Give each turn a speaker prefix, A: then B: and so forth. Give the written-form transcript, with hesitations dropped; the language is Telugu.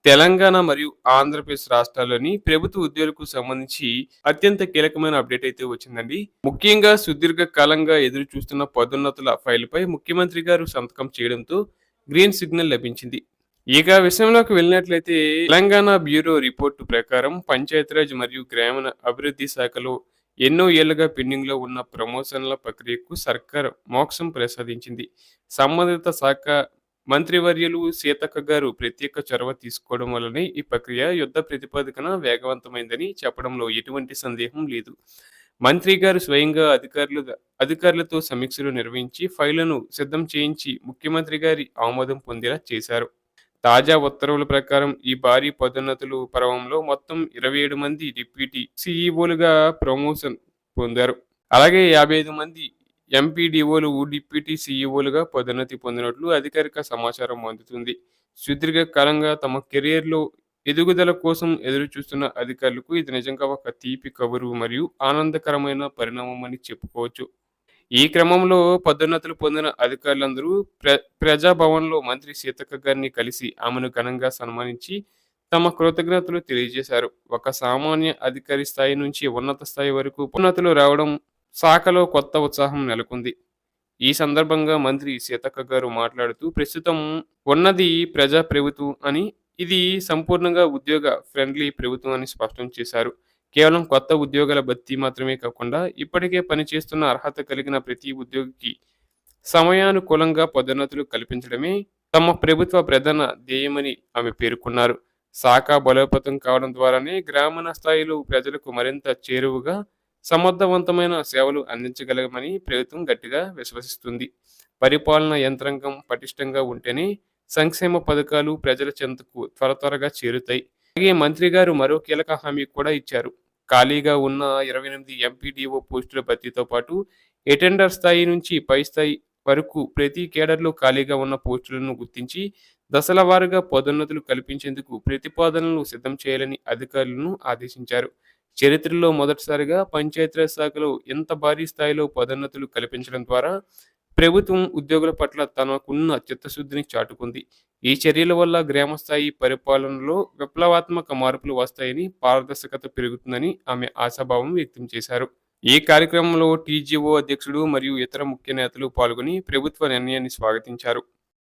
A: తెలంగాణ మరియు ఆంధ్రప్రదేశ్ రాష్ట్రాల్లోని ప్రభుత్వ ఉద్యోగులకు సంబంధించి అత్యంత కీలకమైన అప్డేట్ అయితే వచ్చిందండి. ముఖ్యంగా సుదీర్ఘ కాలంగా ఎదురు చూస్తున్న పదోన్నతుల ఫైలుపై ముఖ్యమంత్రి గారు సంతకం చేయడంతో గ్రీన్ సిగ్నల్ లభించింది. ఇక విషయంలోకి వెళ్ళినట్లయితే తెలంగాణ బ్యూరో రిపోర్టు ప్రకారం పంచాయతీరాజ్ మరియు గ్రామీణ అభివృద్ధి శాఖలో ఎన్నో ఏళ్లుగా పెండింగ్లో ఉన్న ప్రమోషన్ల ప్రక్రియకు సర్కార్ మోక్షం ప్రసాదించింది. సంబంధిత శాఖ మంత్రివర్యులు సీతక్క గారు ప్రత్యేక చొరవ తీసుకోవడం వల్లనే ఈ ప్రక్రియ యుద్ధ ప్రతిపాదికన వేగవంతమైందని చెప్పడంలో ఎటువంటి సందేహం లేదు. మంత్రి గారు స్వయంగా అధికారులతో సమీక్షలు నిర్వహించి ఫైళ్లను సిద్ధం చేయించి ముఖ్యమంత్రి గారి ఆమోదం పొందేలా చేశారు. తాజా ఉత్తర్వుల ప్రకారం ఈ భారీ పదోన్నతుల పర్వంలో మొత్తం 27 మంది డిప్యూటీ సీఈఓలుగా ప్రమోషన్ పొందారు. అలాగే 55 మంది ఎంపీడీఓలు, డిప్యూటీ సీఈఓలుగా పదోన్నతి పొందినట్లు అధికారిక సమాచారం అందుతుంది. సుదీర్ఘ కాలంగా తమ కెరియర్‌లో ఎదుగుదల కోసం ఎదురుచూస్తున్న అధికారులకు ఇది నిజంగా ఒక తీపి కబురు మరియు ఆనందకరమైన పరిణామమని చెప్పుకోవచ్చు. ఈ క్రమంలో పదోన్నతులు పొందిన అధికారులందరూ ప్రజాభవన్‌లో మంత్రి సీతక్క గారిని కలిసి ఆమెను ఘనంగా సన్మానించి తమ కృతజ్ఞతలు తెలియజేశారు. ఒక సామాన్య అధికారి స్థాయి నుంచి ఉన్నత స్థాయి వరకు పదోన్నతులు రావడం శాఖలో కొత్త ఉత్సాహం నెలకొంది. ఈ సందర్భంగా మంత్రి సీతక్క గారు మాట్లాడుతూ ప్రస్తుతం ఉన్నది ప్రజా ప్రభుత్వం అని, ఇది సంపూర్ణంగా ఉద్యోగ ఫ్రెండ్లీ ప్రభుత్వం అని స్పష్టం చేశారు. కేవలం కొత్త ఉద్యోగాల భర్తీ మాత్రమే కాకుండా ఇప్పటికే పనిచేస్తున్న అర్హత కలిగిన ప్రతి ఉద్యోగికి సమయానుకూలంగా పదోన్నతులు కల్పించడమే తమ ప్రభుత్వ ప్రధాన ధ్యేయమని ఆమె పేర్కొన్నారు. శాఖ బలోపేతం కావడం ద్వారానే గ్రామీణ స్థాయిలో ప్రజలకు మరింత చేరువగా సమర్థవంతమైన సేవలు అందించగలమని ప్రభుత్వం గట్టిగా విశ్వసిస్తుంది. పరిపాలన యంత్రాంగం పటిష్టంగా ఉంటేనే సంక్షేమ పథకాలు ప్రజల చెంతకు త్వరగా చేరుతాయి. అలాగే మంత్రి గారు మరో కీలక హామీ కూడా ఇచ్చారు. ఖాళీగా ఉన్న 28 ఎంపీడీఓ పోస్టుల భర్తీతో పాటు అటెండర్ స్థాయి నుంచి పై స్థాయి వరకు ప్రతి కేడర్లో ఖాళీగా ఉన్న పోస్టులను గుర్తించి దశల వారీగా పదోన్నతులు కల్పించేందుకు ప్రతిపాదనలు సిద్ధం చేయాలని అధికారులను ఆదేశించారు. చరిత్రలో మొదటిసారిగా పంచాయతీరాజ్ శాఖలో ఇంత భారీ స్థాయిలో పదోన్నతులు కల్పించడం ద్వారా ప్రభుత్వం ఉద్యోగుల పట్ల తనకున్న చిత్తశుద్ధిని చాటుకుంది. ఈ చర్యల వల్ల గ్రామ స్థాయి పరిపాలనలో విప్లవాత్మక మార్పులు వస్తాయని, పారదర్శకత పెరుగుతుందని ఆమె ఆశాభావం వ్యక్తం చేశారు. ఈ కార్యక్రమంలో టీజీఓ అధ్యక్షుడు మరియు ఇతర ముఖ్య నేతలు పాల్గొని ప్రభుత్వ నిర్ణయాన్ని స్వాగతించారు.